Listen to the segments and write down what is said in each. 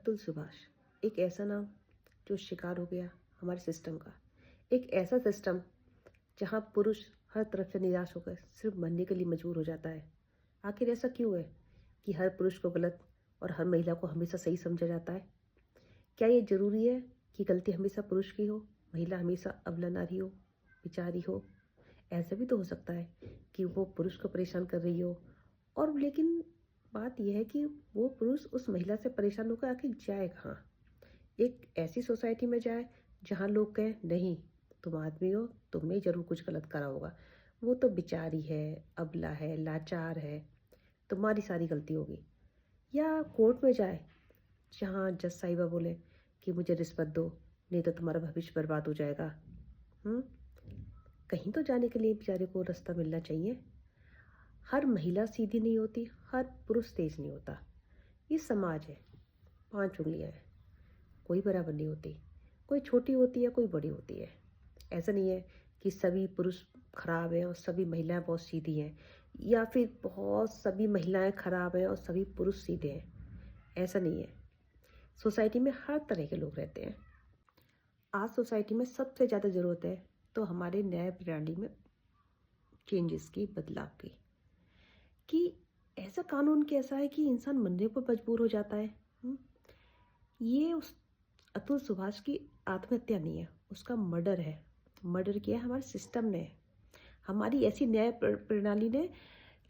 अतुल सुभाष एक ऐसा नाम जो शिकार हो गया हमारे सिस्टम का। एक ऐसा सिस्टम जहाँ पुरुष हर तरफ से निराश होकर सिर्फ मरने के लिए मजबूर हो जाता है। आखिर ऐसा क्यों है कि हर पुरुष को गलत और हर महिला को हमेशा सही समझा जाता है? क्या ये जरूरी है कि गलती हमेशा पुरुष की हो, महिला हमेशा अबला नारी हो, बेचारी हो? ऐसा भी तो हो सकता है कि वो पुरुष को परेशान कर रही हो, और लेकिन बात यह है कि वो पुरुष उस महिला से परेशान होकर आखिर जाए कहाँ? एक ऐसी सोसाइटी में जाए जहाँ लोग कहें नहीं, तुम आदमी हो, तुमने जरूर कुछ गलत करा होगा, वो तो बेचारी है, अबला है, लाचार है, तुम्हारी सारी गलती होगी। या कोर्ट में जाए जहाँ जज साहिबा बोले कि मुझे रिश्वत दो, नहीं तो तुम्हारा भविष्य बर्बाद हो जाएगा। हम्म कहीं तो जाने के लिए बेचारे को रास्ता मिलना चाहिए। हर महिला सीधी नहीं होती, हर पुरुष तेज नहीं होता। ये समाज है, 5 उंगलियां हैं, कोई बराबर नहीं होती। कोई छोटी होती है, कोई बड़ी होती है। ऐसा नहीं है कि सभी पुरुष खराब हैं और सभी महिलाएं बहुत सीधी हैं, या फिर बहुत सभी महिलाएं खराब हैं और सभी पुरुष सीधे हैं। ऐसा नहीं है। सोसाइटी में हर तरह के लोग रहते हैं। आज सोसाइटी में सबसे ज़्यादा ज़रूरत है तो हमारे न्याय प्रणाली में चेंजेस की, बदलाव की। कि ऐसा कानून कैसा है कि इंसान मरने पर मजबूर हो जाता है। हम्म? ये उस अतुल सुभाष की आत्महत्या नहीं है, उसका मर्डर है। मर्डर किया है हमारे सिस्टम ने, हमारी ऐसी न्याय प्रणाली ने,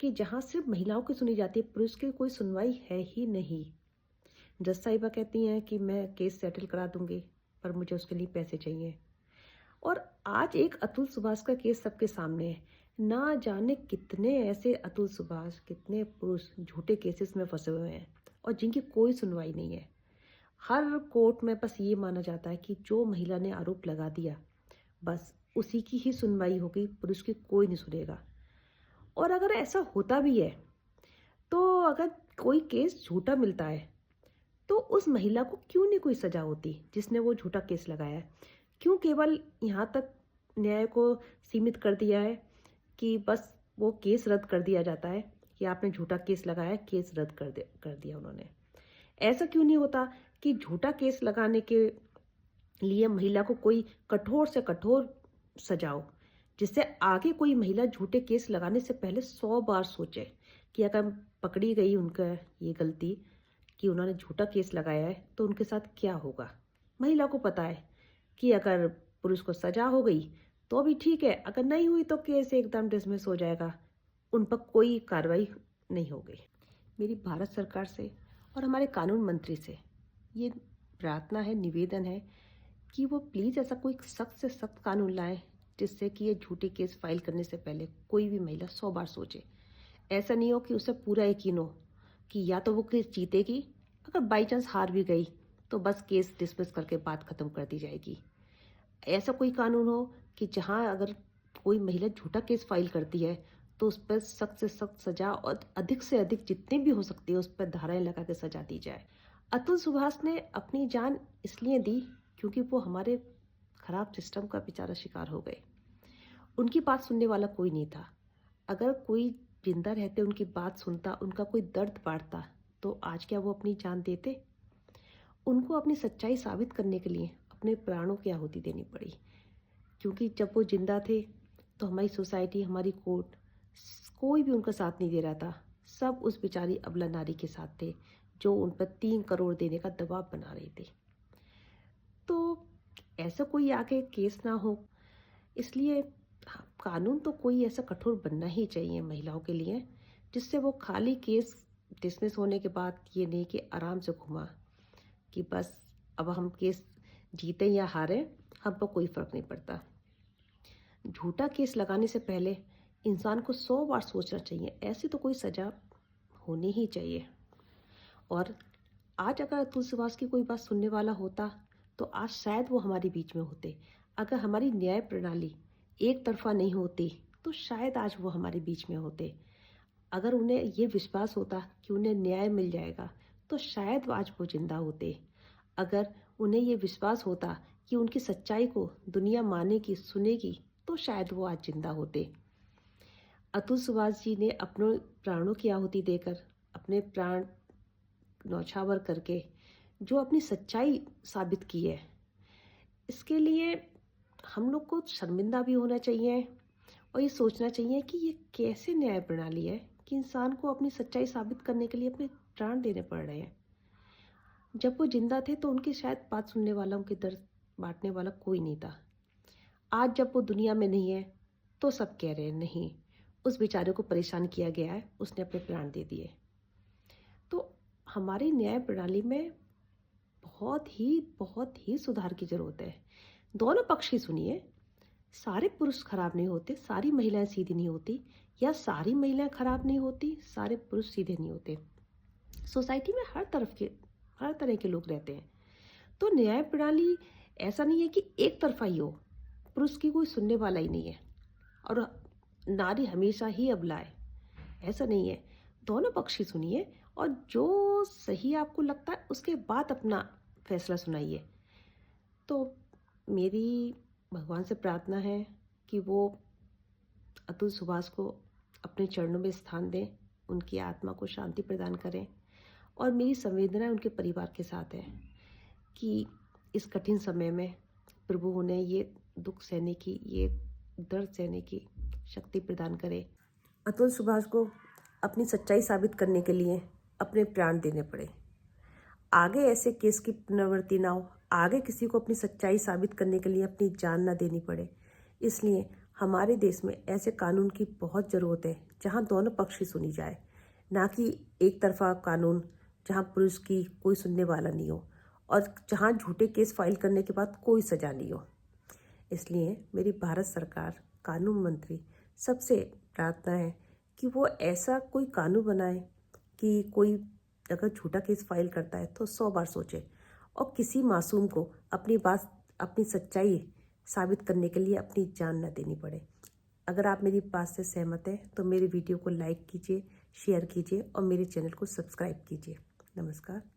कि जहाँ सिर्फ महिलाओं की सुनी जाती है, पुरुष की कोई सुनवाई है ही नहीं। जज साहिबा कहती हैं कि मैं केस सेटल करा दूंगी, पर मुझे उसके लिए पैसे चाहिए। और आज एक अतुल सुभाष का केस सबके सामने है। ना जाने कितने ऐसे अतुल सुभाष, कितने पुरुष झूठे केसेस में फंसे हुए हैं और जिनकी कोई सुनवाई नहीं है। हर कोर्ट में बस ये माना जाता है कि जो महिला ने आरोप लगा दिया बस उसी की ही सुनवाई होगी, पुरुष की कोई नहीं सुनेगा। और अगर ऐसा होता भी है तो अगर कोई केस झूठा मिलता है तो उस महिला को क्यों नहीं कोई सजा होती जिसने वो झूठा केस लगाया है? क्यों केवल यहाँ तक न्याय को सीमित कर दिया है कि बस वो केस रद्द कर दिया जाता है कि आपने झूठा केस लगाया, केस रद्द कर दिया उन्होंने? ऐसा क्यों नहीं होता कि झूठा केस लगाने के लिए महिला को कोई कठोर से कठोर सजाओ, जिससे आगे कोई महिला झूठे केस लगाने से पहले 100 बार सोचे कि अगर पकड़ी गई उनका ये गलती कि उन्होंने झूठा केस लगाया है तो उनके साथ क्या होगा। महिला को पता है कि अगर पुरुष को सजा हो गई तो भी ठीक है, अगर नहीं हुई तो केस एकदम डिसमिस हो जाएगा, उन पर कोई कार्रवाई नहीं होगी। मेरी भारत सरकार से और हमारे कानून मंत्री से ये प्रार्थना है, निवेदन है कि वो प्लीज़ ऐसा कोई सख्त से सख्त कानून लाएं जिससे कि ये झूठे केस फाइल करने से पहले कोई भी महिला 100 बार सोचे। ऐसा नहीं हो कि उसे पूरा यकीन हो कि या तो वो केस जीतेगी, अगर बाई चांस हार भी गई तो बस केस डिसमिस करके बात खत्म कर दी जाएगी। ऐसा कोई कानून हो कि जहां अगर कोई महिला झूठा केस फाइल करती है तो उस पर सख्त से सख्त सजा और अधिक से अधिक जितनी भी हो सकती है उस पर धाराएं लगा के सजा दी जाए। अतुल सुभाष ने अपनी जान इसलिए दी क्योंकि वो हमारे खराब सिस्टम का बेचारा शिकार हो गए। उनकी बात सुनने वाला कोई नहीं था। अगर कोई जिंदा रहते उनकी बात सुनता, उनका कोई दर्द बांटता, तो आज क्या वो अपनी जान देते? उनको अपनी सच्चाई साबित करने के लिए अपने प्राणों की आहुति देनी पड़ी, क्योंकि जब वो जिंदा थे तो हमारी सोसाइटी, हमारी कोर्ट, कोई भी उनका साथ नहीं दे रहा था। सब उस बेचारी अबला नारी के साथ थे जो उन पर 3 करोड़ देने का दबाव बना रही थी। तो ऐसा कोई आके केस ना हो, इसलिए कानून तो कोई ऐसा कठोर बनना ही चाहिए महिलाओं के लिए, जिससे वो खाली केस डिसमिस होने के बाद ये नहीं कि आराम से घुमा कि बस अब हम केस जीते या हारे, हम पर कोई फर्क नहीं पड़ता। झूठा केस लगाने से पहले इंसान को 100 बार सोचना चाहिए। ऐसी तो कोई सजा होनी ही चाहिए। और आज अगर अतुल सुभाष की कोई बात सुनने वाला होता तो आज शायद वो हमारे बीच में होते। अगर हमारी न्याय प्रणाली एक तरफा नहीं होती तो शायद आज वो हमारे बीच में होते। अगर उन्हें ये विश्वास होता कि उन्हें न्याय मिल जाएगा तो शायद आज वो जिंदा होते। अगर उन्हें ये विश्वास होता कि उनकी सच्चाई को दुनिया मानेगी, सुनेगी, तो शायद वो आज जिंदा होते। अतुल सुभाष जी ने अपने प्राणों की आहुति देकर, अपने प्राण न्यौछावर करके जो अपनी सच्चाई साबित की है, इसके लिए हम लोग को शर्मिंदा भी होना चाहिए और ये सोचना चाहिए कि ये कैसे न्याय प्रणाली है कि इंसान को अपनी सच्चाई साबित करने के लिए अपने प्राण देने पड़ रहे हैं। जब वो जिंदा थे तो उनकी शायद बात सुनने वाला, उनके दर्द बांटने वाला कोई नहीं था। आज जब वो दुनिया में नहीं है तो सब कह रहे हैं नहीं, उस बेचारे को परेशान किया गया है, उसने अपने प्राण दे दिए। तो हमारी न्याय प्रणाली में बहुत ही सुधार की ज़रूरत है। दोनों पक्ष की सुनिए। सारे पुरुष खराब नहीं होते, सारी महिलाएं सीधी नहीं होती, या सारी महिलाएं खराब नहीं होती, सारे पुरुष सीधे नहीं होते। सोसाइटी में हर तरह के लोग रहते हैं। तो न्याय प्रणाली ऐसा नहीं है कि एक तरफा ही हो, पुरुष की कोई सुनने वाला ही नहीं है और नारी हमेशा ही अबला है, ऐसा नहीं है। दोनों पक्ष की सुनिए और जो सही आपको लगता है उसके बाद अपना फैसला सुनाइए। तो मेरी भगवान से प्रार्थना है कि वो अतुल सुभाष को अपने चरणों में स्थान दें, उनकी आत्मा को शांति प्रदान करें। और मेरी संवेदना उनके परिवार के साथ है कि इस कठिन समय में प्रभु उन्हें ये दुख सहने की, ये दर्द सहने की शक्ति प्रदान करे। अतुल सुभाष को अपनी सच्चाई साबित करने के लिए अपने प्राण देने पड़े। आगे ऐसे केस की पुनरावृत्ति ना हो, आगे किसी को अपनी सच्चाई साबित करने के लिए अपनी जान ना देनी पड़े। इसलिए हमारे देश में ऐसे कानून की बहुत ज़रूरत है जहां दोनों पक्ष की सुनी जाए, ना कि एक तरफा कानून जहां पुरुष की कोई सुनने वाला नहीं हो और जहां झूठे केस फाइल करने के बाद कोई सज़ा नहीं हो। इसलिए मेरी भारत सरकार, कानून मंत्री सबसे प्रार्थना है कि वो ऐसा कोई कानून बनाए कि कोई अगर झूठा केस फाइल करता है तो 100 बार सोचे और किसी मासूम को अपनी सच्चाई साबित करने के लिए अपनी जान न देनी पड़े। अगर आप मेरी बात से सहमत हैं तो मेरे वीडियो को लाइक कीजिए, शेयर कीजिए और मेरे चैनल को सब्सक्राइब कीजिए। नमस्कार।